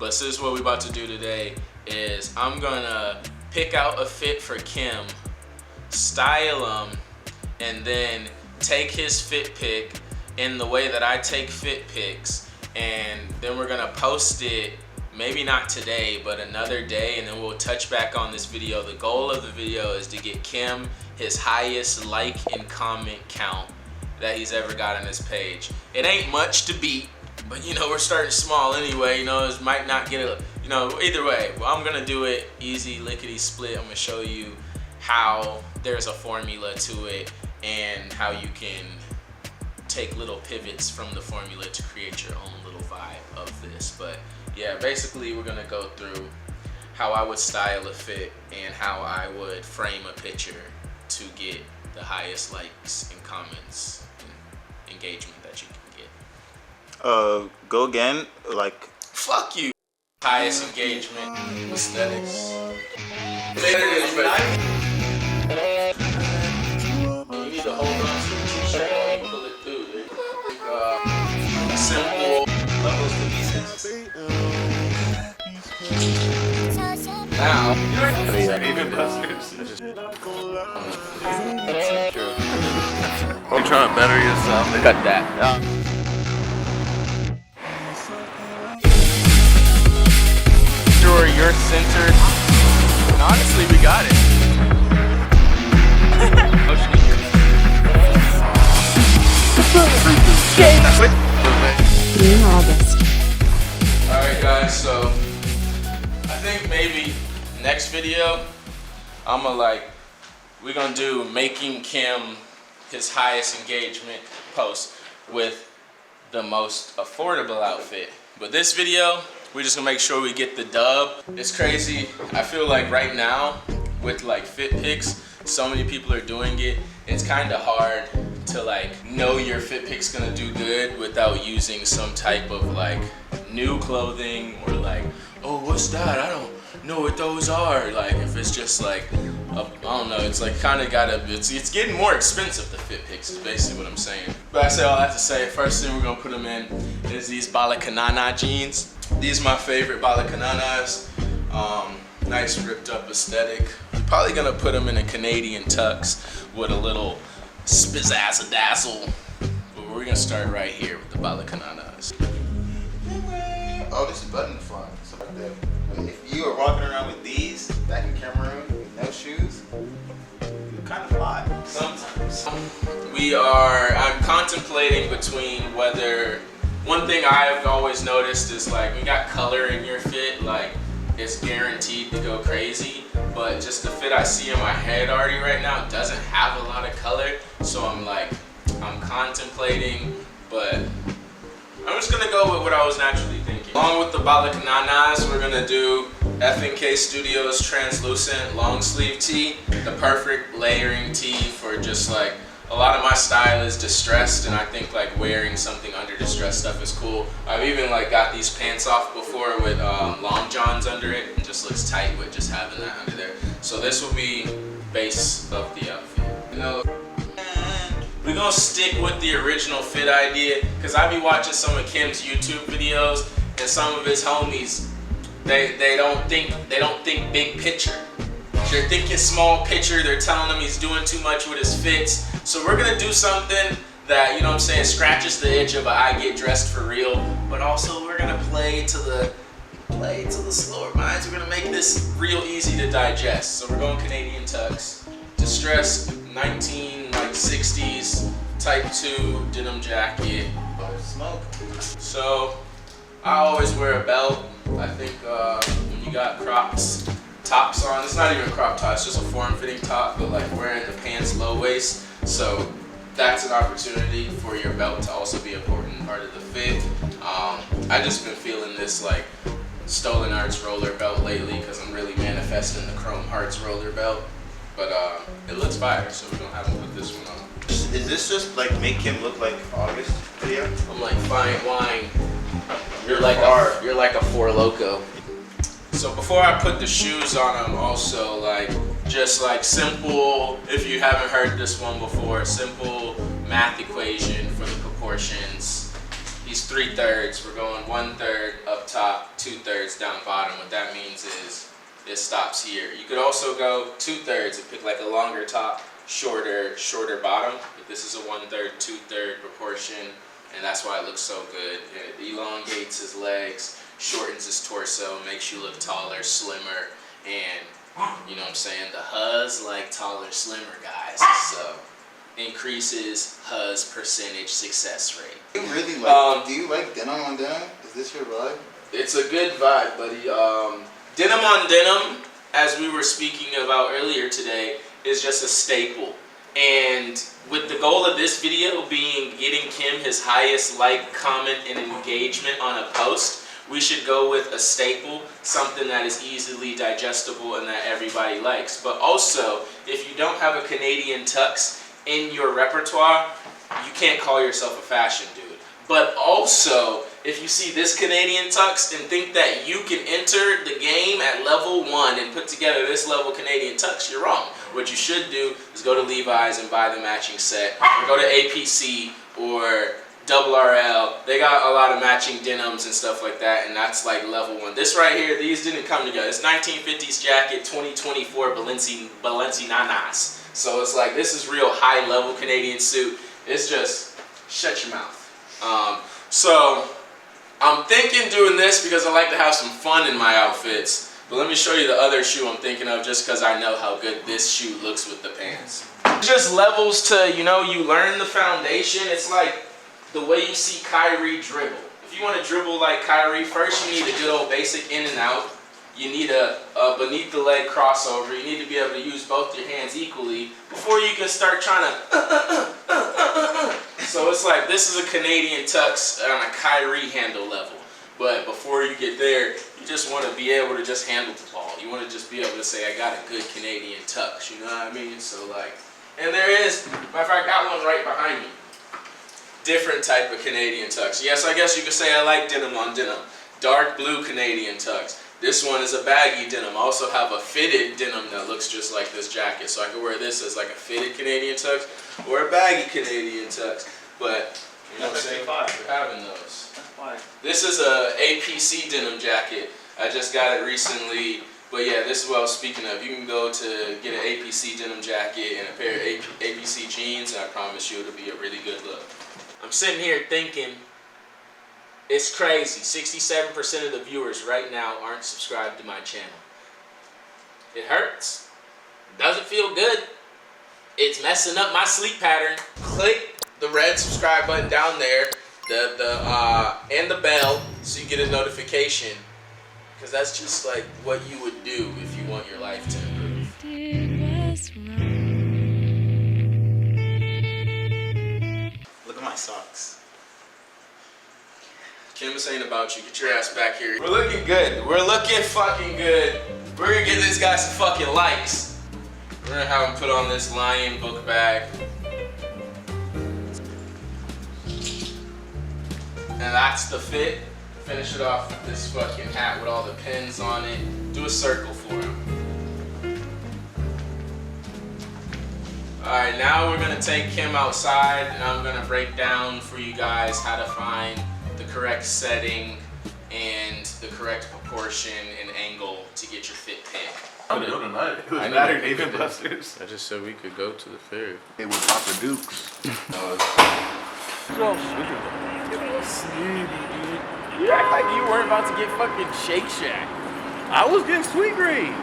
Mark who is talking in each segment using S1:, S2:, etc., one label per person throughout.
S1: But this is what we're about to do today is I'm gonna pick out a fit for Kim, style him, and then take his fit pic in the way that I take fit pics, and then we're gonna post it, maybe not today, but another day, and then we'll touch back on this video. The goal of the video is to get Kim his highest like and comment count that he's ever got on his page. It ain't much to beat, but you know, we're starting small anyway. You know, it might not get a, you know, either way. Well, I'm gonna do it easy, lickety split. I'm gonna show you how there's a formula to it and how you can take little pivots from the formula to create your own little vibe of this. But yeah, basically we're gonna go through how I would style a fit and how I would frame a picture to get the highest likes and comments and engagement that you can get.
S2: Go again, like.
S1: Fuck you. Highest engagement, aesthetics. You need to hold on to the t-shirt and pull it through. Simple levels to pieces. Now,
S3: You're trying to better yourself.
S1: cut that. Sure, you're centered. And honestly, we got it.
S4: In August.
S1: Alright guys, so I think maybe next video we're gonna do making Kim his highest engagement post with the most affordable outfit. But this video, we're just gonna make sure we get the dub. It's crazy. I feel like right now with like fit pics, so many people are doing it. It's kind of hard to like know your fit pic's gonna do good without using some type of like new clothing or like, oh, what's that? I don't know what those are. Like if it's just like, I don't know, it's like kind of gotta, it's getting more expensive, the fit pics is basically what I'm saying. But I say all that to say, first thing we're gonna put them in is these Balakanana jeans. These are my favorite Balakananas. Nice ripped up aesthetic. You're probably gonna put them in a Canadian tux with a little spizzazzle. But we're gonna start right here with the Balakananas.
S2: Oh, this is buttonfly. Stuff like that. If you were walking around with these back in Cameroon with no shoes, you kind of fly.
S1: Sometimes. I'm contemplating between whether, one thing I've always noticed is like, we got color in your fit, like it's guaranteed to go crazy, but just the fit I see in my head already right now doesn't have a lot of color, so I'm contemplating, but I'm just gonna go with what I was naturally thinking. Along with the Balakananas, we're gonna do FNK Studios translucent long sleeve tee, the perfect layering tee for just like, a lot of my style is distressed, and I think like wearing something under distressed stuff is cool. I've even like got these pants off before with long johns under it, and just looks tight with just having that under there. So this will be base of the outfit. You know, we're gonna stick with the original fit idea, because I be watching some of Kim's YouTube videos, and some of his homies, they don't think big picture. They're thinking small picture. They're telling him he's doing too much with his fits. So we're gonna do something that, you know what I'm saying, scratches the itch of a I get dressed for real, but also we're gonna play to the slower minds. We're gonna make this real easy to digest. So we're going Canadian tux, distressed 1960s type 2 denim jacket.
S2: Smoke.
S1: So I always wear a belt. I think when you got tops on, it's not even a crop top, it's just a form-fitting top, but like wearing the pants low waist, so that's an opportunity for your belt to also be an important part of the fit. I just been feeling this like Stolen Arts roller belt lately because I'm really manifesting the Chrome Hearts roller belt, but it looks fire, so we're gonna have to put this one on.
S2: Is this just like make him look like August video?
S1: I'm like fine wine. You're like a Four Loko. So before I put the shoes on him, also like just like simple, if you haven't heard this one before, simple math equation for the proportions. He's 3/3. We're going 1/3 up top, 2/3 down bottom. What that means is it stops here. You could also go 2/3 and pick like a longer top, shorter bottom. But this is a 1/3, 2/3 proportion, and that's why it looks so good. It elongates his legs, shortens his torso, makes you look taller, slimmer, and you know what I'm saying? The Huz like taller, slimmer guys. So increases Huz percentage success rate.
S2: Do you really like? Do you like denim on denim? Is this your vibe?
S1: It's a good vibe, buddy. Denim on denim, as we were speaking about earlier today, is just a staple. And with the goal of this video being getting Kim his highest like, comment, and engagement on a post, we should go with a staple, something that is easily digestible and that everybody likes. But also, if you don't have a Canadian tux in your repertoire, you can't call yourself a fashion dude. But also, if you see this Canadian tux and think that you can enter the game at level 1 and put together this level Canadian tux, you're wrong. What you should do is go to Levi's and buy the matching set, or go to APC or Double RL. They got a lot of matching denims and stuff like that, and that's like level 1. This right here, these didn't come together. It's 1950s jacket, 2024 Balenciagas. So it's like, this is real high level Canadian suit. It's just, shut your mouth. So I'm thinking doing this because I like to have some fun in my outfits. But let me show you the other shoe I'm thinking of, just because I know how good this shoe looks with the pants. It's just levels to, you know, you learn the foundation. It's like the way you see Kyrie dribble. If you want to dribble like Kyrie, first you need a good old basic in and out. You need a beneath the leg crossover. You need to be able to use both your hands equally before you can start trying to So it's like, this is a Canadian tux on a Kyrie handle level. But before you get there, you just want to be able to just handle the ball. You want to just be able to say, I got a good Canadian tux, you know what I mean? So like, and there is, matter of fact, I got one right behind me. Different type of Canadian tux. Yes, I guess you could say I like denim on denim. Dark blue Canadian tux. This one is a baggy denim. I also have a fitted denim that looks just like this jacket. So I could wear this as like a fitted Canadian tux or a baggy Canadian tux. But, you know what I'm saying? We're having those. This is a APC denim jacket. I just got it recently. But yeah, this is what I was speaking of. You can go to get an APC denim jacket and a pair of APC jeans, and I promise you it'll be a really good look. I'm sitting here thinking, it's crazy. 67% of the viewers right now aren't subscribed to my channel. It hurts. Doesn't feel good. It's messing up my sleep pattern. Click the red subscribe button down there, and the bell, so you get a notification. Because that's just like what you would do if you want your life to improve.
S2: Look at my socks.
S1: Kim, this ain't about you. Get your ass back here. We're looking good. We're looking fucking good. We're gonna get this guy some fucking likes. We're gonna have him put on this lion book bag. And that's the fit. Finish it off with this fucking hat with all the pins on it. Do a circle for him. Alright, now we're gonna take Kim outside and I'm gonna break down for you guys how to find the correct setting and the correct proportion and angle to get your fit pick.
S3: I'm going tonight. It was
S1: I
S3: Saturday,
S1: need to
S3: Dave
S1: do
S3: Busters.
S1: I just said we could go to the fair.
S3: It was Papa Dukes.
S1: You act like you weren't about to get fucking Shake Shack.
S3: I was getting sweet green.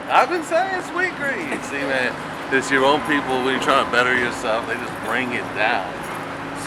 S3: I've been saying sweet green. See, man, it's your own people. When you're trying to better yourself, they just bring it down.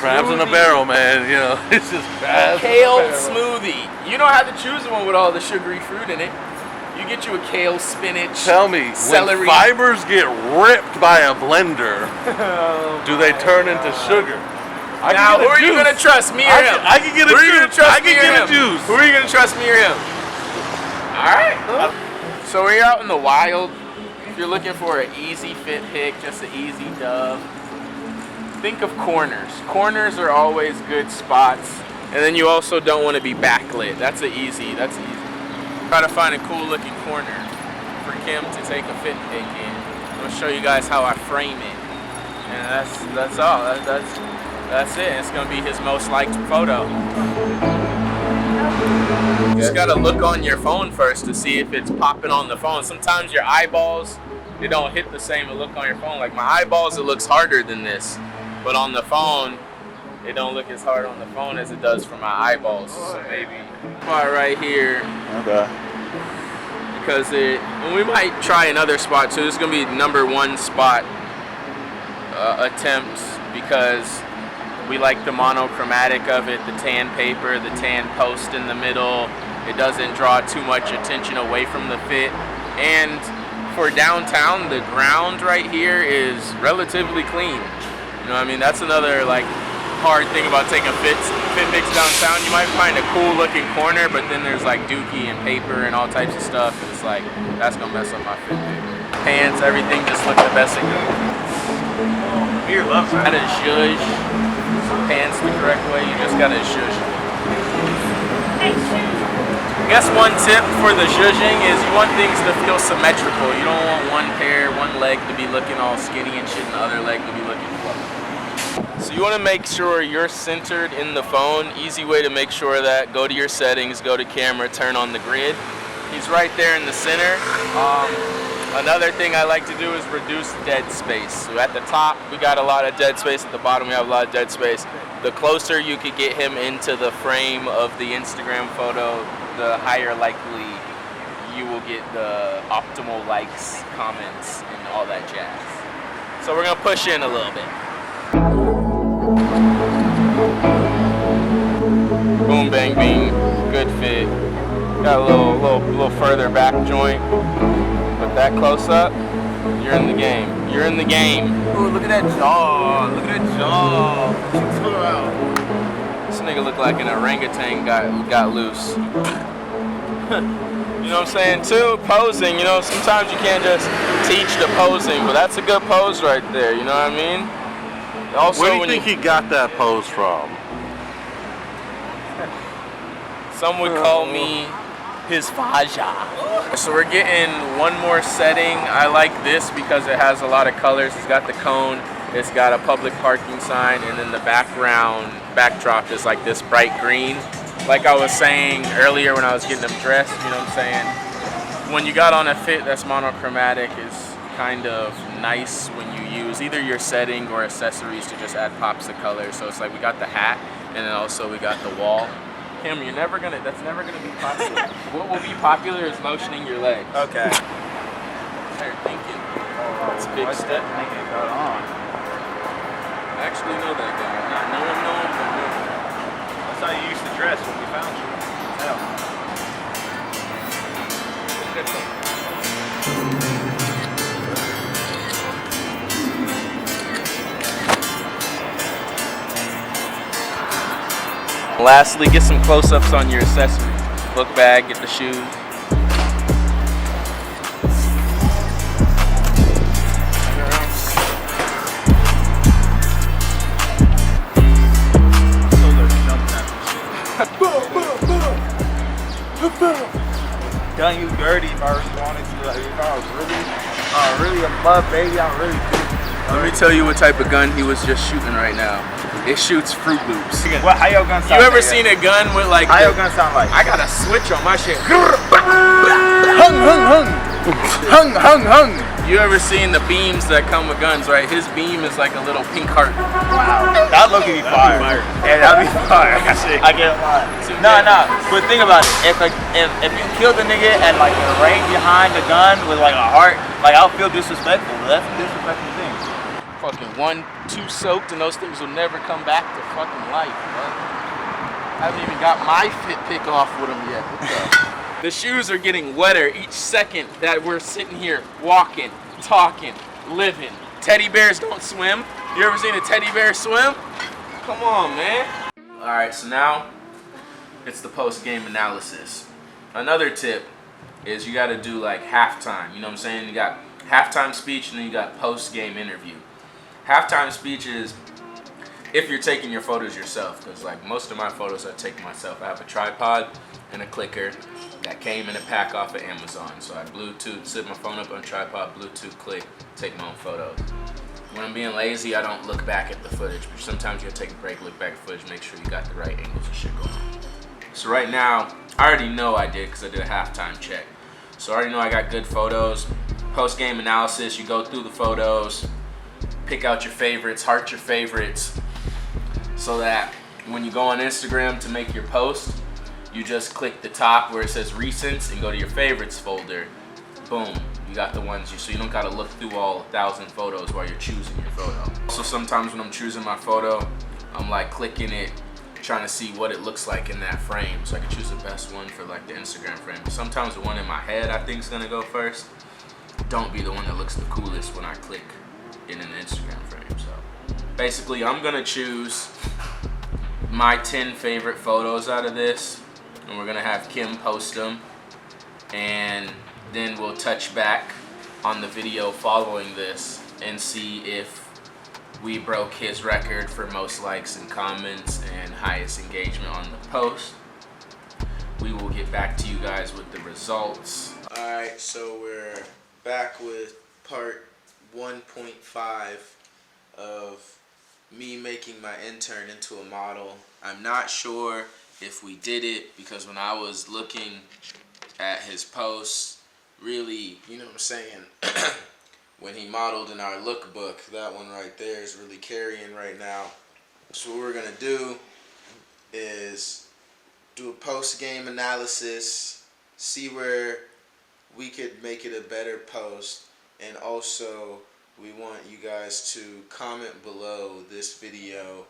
S3: Crabs in a barrel, man. You know, it's just crabs.
S1: Kale smoothie. You don't have to choose the one with all the sugary fruit in it. You get you a kale, spinach,
S3: Tell me,
S1: celery.
S3: when fibers get ripped by a blender, do they turn into sugar?
S1: Now, who are you gonna trust, me or him?
S3: I can get a juice. I can get a juice.
S1: Who are you gonna trust, me or him? All right. So when you're out in the wild, if you're looking for an easy fit pick, just an easy dub, think of corners. Corners are always good spots, and then you also don't want to be backlit. That's easy. Try to find a cool looking corner for Kim to take a fit pick in. I'll show you guys how I frame it, and that's all. That's it. It's gonna be his most liked photo. You just gotta look on your phone first to see if it's popping on the phone. Sometimes your eyeballs, they don't hit the same look on your phone. Like my eyeballs, it looks harder than this, but on the phone, it don't look as hard on the phone as it does for my eyeballs. So maybe spot right here.
S2: Okay.
S1: Because and we might try another spot too. This is gonna be #1 spot attempt because we like the monochromatic of it, the tan paper, the tan post in the middle. It doesn't draw too much attention away from the fit. And for downtown, the ground right here is relatively clean. You know what I mean? That's another like hard thing about taking fit mix downtown. You might find a cool looking corner, but then there's like dookie and paper and all types of stuff. And it's like, that's gonna mess up my fit mix. Pants, everything just look the best it can.
S2: Beer loves that.
S1: Gotta zhuzh pants the correct way. You just gotta zhuzh. I guess one tip for the zhuzhing is you want things to feel symmetrical. You don't want one leg to be looking all skinny and shit and the other leg to be looking fluffy. So you want to make sure you're centered in the phone. Easy way to make sure that, go to your settings, go to camera, turn on the grid. He's right there in the center. Another thing I like to do is reduce dead space. So at the top, we got a lot of dead space. At the bottom, we have a lot of dead space. The closer you could get him into the frame of the Instagram photo, the higher likely you will get the optimal likes, comments, and all that jazz. So we're gonna push in a little bit. Boom, bang, bing, good fit. Got a little further back joint. With that close up, you're in the game. You're in the game.
S2: Ooh, look at that jaw. Look at that jaw.
S1: This nigga look like an orangutan got loose. You know what I'm saying? Too, posing, you know, sometimes you can't just teach the posing, but that's a good pose right there, you know what I mean? Also,
S3: Where do you think he got that pose from?
S1: Some would call me his Faja. So we're getting one more setting. I like this because it has a lot of colors. It's got the cone, it's got a public parking sign, and then the backdrop is like this bright green. Like I was saying earlier when I was getting them dressed, you know what I'm saying? When you got on a fit that's monochromatic, is kind of nice when you use either your setting or accessories to just add pops of color. So it's like we got the hat, and then also we got the wall. Him, that's never gonna be popular. What will be popular is lotioning your legs.
S2: Okay.
S1: They're thinking. It's a big step. I actually know that guy. Not know him, but
S2: That's how you used to dress when we found you.
S1: Lastly, get some close-ups on your accessories. Book bag, get the shoes.
S2: Gun you dirty if I really wanted to. Like, if I was really a mud baby, I'm really.
S1: Let me tell you what type of gun he was just shooting right now. It shoots Fruit Loops.
S2: What? How your gun sound?
S1: You ever seen a gun with like?
S2: How your gun sound like?
S1: I got a switch on my shit.
S2: Hung, hung, hung, hung, hung, hung.
S1: You ever seen the beams that come with guns? Right, his beam is like a little pink heart.
S2: Wow, that look be fire. Yeah, that'd be fire. I get it. Nah. But think about it. If you killed a nigga and like the range behind the gun with like a heart, like I'll feel disrespectful. That's a disrespectful thing.
S1: Fucking 1-2 soaked, and those things will never come back to fucking life, bro. I haven't even got my fit pick off with them yet. What the? The shoes are getting wetter each second that we're sitting here walking, talking, living. Teddy bears don't swim. You ever seen a teddy bear swim? Come on, man. All right, so now it's the post-game analysis. Another tip is you got to do like halftime. You know what I'm saying? You got halftime speech and then you got post-game interview. Halftime speech is if you're taking your photos yourself, because like most of my photos I take myself. I have a tripod and a clicker that came in a pack off of Amazon. So I Bluetooth, sit my phone up on a tripod, Bluetooth click, take my own photos. When I'm being lazy, I don't look back at the footage, but sometimes you gotta take a break, look back at footage, make sure you got the right angles and shit going on. So right now, I already know I did because I did a halftime check. So I already know I got good photos. Post-game analysis, you go through the photos, pick out your favorites, heart your favorites, so that when you go on Instagram to make your post, you just click the top where it says recents and go to your favorites folder. Boom, you got the ones so you don't gotta look through all 1,000 photos while you're choosing your photo. So sometimes when I'm choosing my photo, I'm like clicking it, trying to see what it looks like in that frame, so I can choose the best one for like the Instagram frame. But sometimes the one in my head I think is gonna go first don't be the one that looks the coolest when I click in an Instagram frame. So basically I'm gonna choose my 10 favorite photos out of this, and we're gonna have Kim post them, and then we'll touch back on the video following this and see if we broke his record for most likes and comments and highest engagement on the post. We will get back to you guys with the results. Alright, so we're back with part 1.5 of me making my intern into a model. I'm not sure if we did it because when I was looking at his posts, really, you know what I'm saying, when he modeled in our lookbook, that one right there is really carrying right now. So what we're gonna do is do a post-game analysis, see where we could make it a better post, and also we want you guys to comment below this video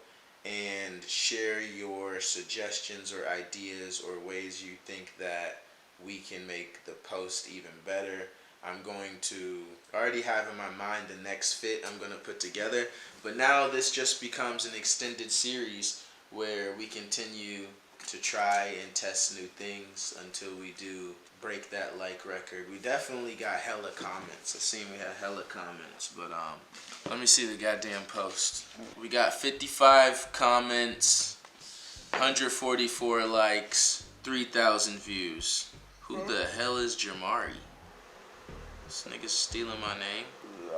S1: and share your suggestions or ideas or ways you think that we can make the post even better. I'm going to already have in my mind the next fit I'm going to put together, but now this just becomes an extended series where we continue to try and test new things until we do break that like record. We definitely got hella comments. I seen we had hella comments, but let me see the goddamn post. We got 55 comments, 144 likes, 3,000 views. Who the hell is Jamari? This nigga's stealing my name.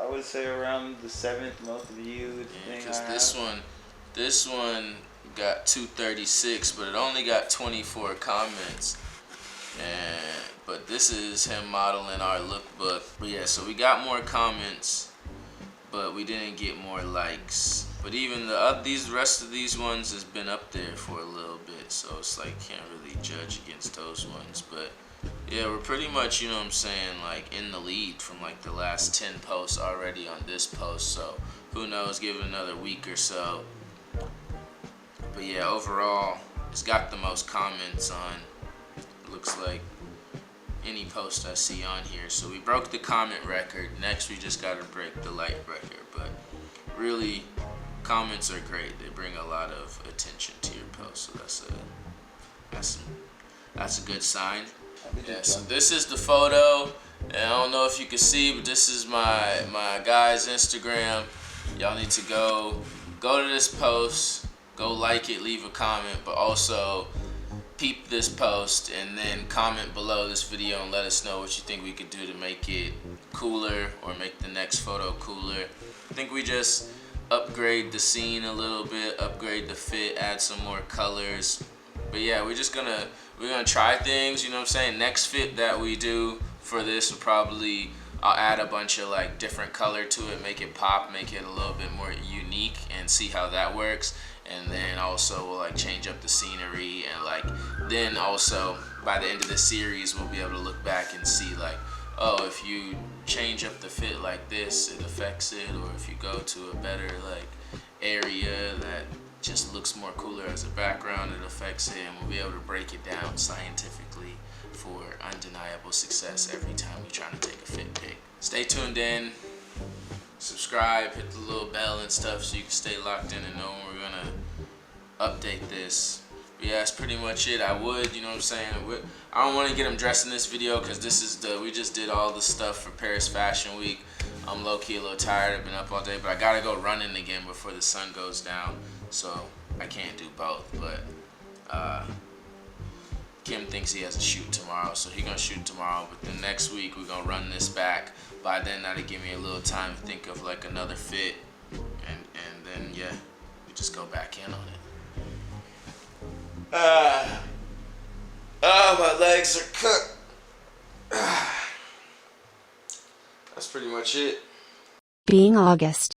S2: I would say around the 7th most viewed thing.
S1: Because this one got 236, but it only got 24 comments. But this is him modeling our lookbook. But yeah, so we got more comments, but we didn't get more likes. But even the rest of these ones has been up there for a little bit, so it's like can't really judge against those ones. But yeah, we're pretty much, you know what I'm saying, like in the lead from like the last 10 posts already on this post. So who knows, give it another week or so. But yeah, overall, it's got the most comments on, looks like, any post I see on here. So we broke the comment record. Next, we just got to break the like record. But really, comments are great. They bring a lot of attention to your post. So that's a good sign. Yeah, so this is the photo. And I don't know if you can see, but this is my guy's Instagram. Y'all need to go to this post, go like it, leave a comment, but also peep this post and then comment below this video and let us know what you think we could do to make it cooler or make the next photo cooler. I think we just upgrade the scene a little bit, upgrade the fit, add some more colors. But yeah, we're gonna try things, you know what I'm saying? Next fit that we do for this will probably, I'll add a bunch of like different color to it, make it pop, make it a little bit more unique and see how that works. And then also we'll like change up the scenery, and like then also by the end of the series we'll be able to look back and see like, oh, if you change up the fit like this, it affects it, or if you go to a better like area that just looks more cooler as a background, it affects it, and we'll be able to break it down scientifically for undeniable success every time we try to take a fit pic. Stay tuned in, subscribe, hit the little bell and stuff so you can stay locked in and know when we're gonna update this. But yeah, that's pretty much it. I would, you know what I'm saying, I don't want to get him dressed in this video because this is we just did all the stuff for Paris Fashion Week. I'm low-key a little tired, I've been up all day, but I gotta go running again before the sun goes down, so I can't do both. But Kim thinks he has a shoot tomorrow, so he's gonna shoot tomorrow, but then next week we're gonna run this back. By then that'll give me a little time to think of like another fit and then yeah, we just go back in on it. Oh, my legs are cooked. That's pretty much it.
S4: Being August.